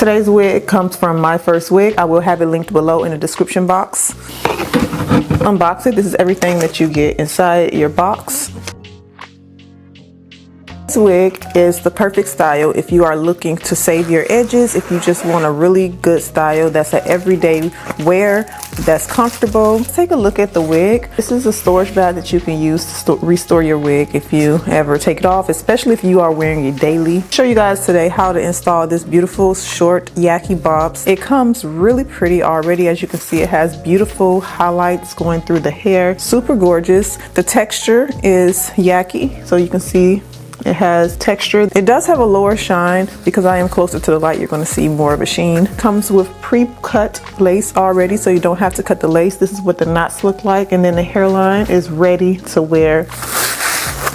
Today's wig comes from Myfirstwig. I will have it linked below in the description box. Unbox it. This is everything that you get inside your box. This wig is the perfect style if you are looking to save your edges, if you just want a really good style that's an everyday wear, that's comfortable. Take a look at the wig. This is a storage bag that you can use to restore your wig if you ever take it off, especially if you are wearing it daily. I'll show you guys today how to install this beautiful short Yaki bobs. It comes really pretty already. As you can see, it has beautiful highlights going through the hair. Super gorgeous. The texture is Yaki, so you can see it has texture. It does have a lower shine. Because I am closer to the light, you're going to see more of a sheen. Comes with pre-cut lace already, so you don't have to cut the lace. This is what the knots look like, and then the hairline is ready to wear.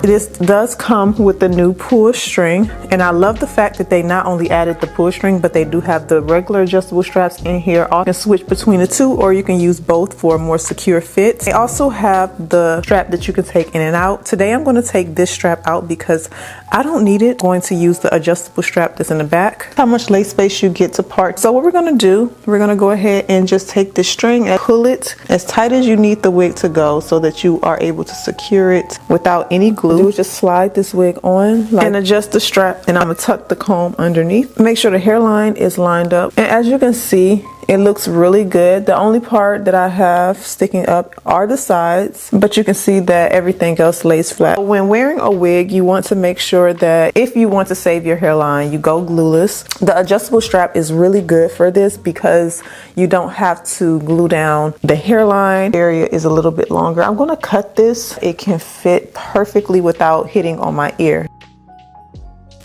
This does come with the new pull string, and I love the fact that they not only added the pull string, but they do have the regular adjustable straps in here. You can switch between the two, or you can use both for a more secure fit. They also have the strap that you can take in and out. Today I'm going to take this strap out because I don't need it. I'm going to use the adjustable strap that's in the back. How much lace space you get to part. So what we're going to do, we're going to go ahead and just take this string and pull it as tight as you need the wig to go so that you are able to secure it without any glue. Do is just slide this wig on and adjust the strap, and I'm gonna tuck the comb underneath. Make sure the hairline is lined up, and as you can see, it looks really good. The only part that I have sticking up are the sides, but you can see that everything else lays flat. When wearing a wig, you want to make sure that if you want to save your hairline, you go glueless. The adjustable strap is really good for this because you don't have to glue down. The hairline area is a little bit longer. I'm gonna cut this. It can fit perfectly without hitting on my ear.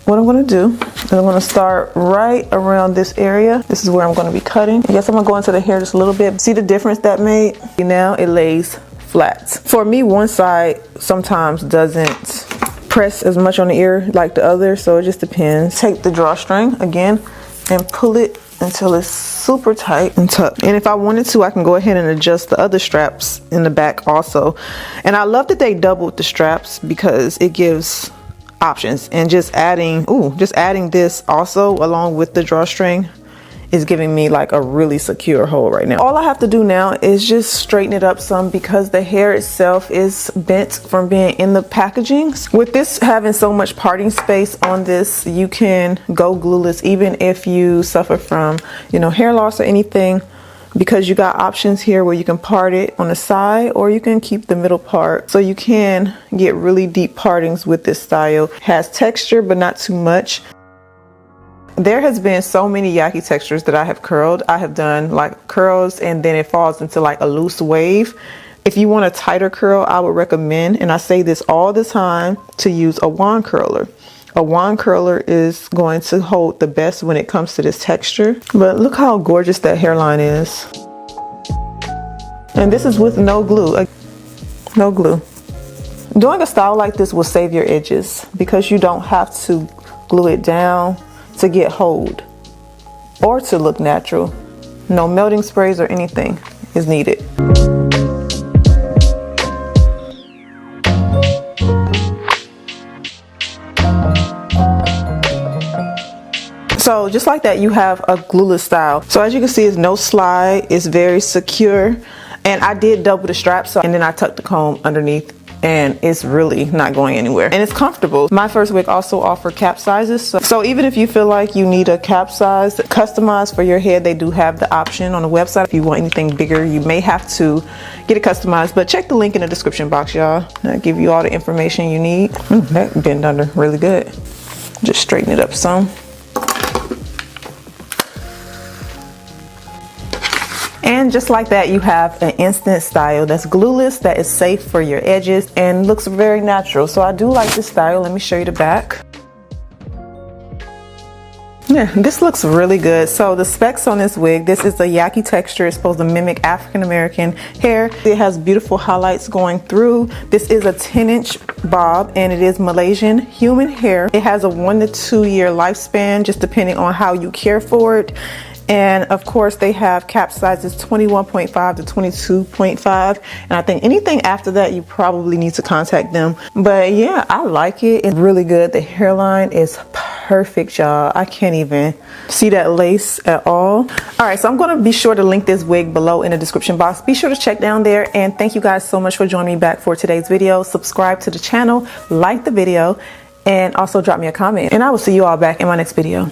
What I'm going to do is I'm going to start right around this area. This is where I'm going to be cutting. I guess I'm going to go into the hair just a little bit. See the difference that made? Now it lays flat. For me, one side sometimes doesn't press as much on the ear like the other, so it just depends. Take the drawstring again and pull it until it's super tight and tucked. And if I wanted to, I can go ahead and adjust the other straps in the back also. And I love that they doubled the straps because it gives options, and just adding this also along with the drawstring is giving me like a really secure hold right now. All I have to do now is just straighten it up some because the hair itself is bent from being in the packaging. With this having so much parting space on this, you can go glueless even if you suffer from, you know, hair loss or anything, because you got options here where you can part it on the side or you can keep the middle part. So you can get really deep partings with this style. It has texture but not too much. There has been so many Yaki textures that I have curled. I have done like curls and then it falls into like a loose wave. If you want a tighter curl, I would recommend, and I say this all the time, to use a wand curler. A wand curler is going to hold the best when it comes to this texture. But look how gorgeous that hairline is. And this is with no glue. No glue. Doing a style like this will save your edges because you don't have to glue it down to get hold or to look natural. No melting sprays or anything is needed. So just like that, you have a glueless style. So as you can see, it's no slide, it's very secure. And I did double the strap, and then I tucked the comb underneath, and it's really not going anywhere. And it's comfortable. Myfirstwig also offers cap sizes. So even if you feel like you need a cap size customized for your head, they do have the option on the website. If you want anything bigger, you may have to get it customized, but check the link in the description box, y'all. That'll give you all the information you need. That bend under really good. Just straighten it up some. And just like that, you have an instant style that's glueless, that is safe for your edges, and looks very natural. So I do like this style. Let me show you the back. Yeah, this looks really good. So the specs on this wig, this is a Yaki texture. It's supposed to mimic African American hair. It has beautiful highlights going through. This is a 10-inch bob, and it is Malaysian human hair. It has a 1 to 2 year lifespan, just depending on how you care for it. And of course they have cap sizes 21.5 to 22.5, and I think anything after that you probably need to contact them. But yeah, I like it. It's really good. The hairline is perfect. perfect, y'all. I can't even see that lace at all. All right, so I'm going to be sure to link this wig below in the description box. Be sure to check down there, and thank you guys so much for joining me back for today's video. Subscribe to the channel, like the video, and also drop me a comment, and I will see you all back in my next video.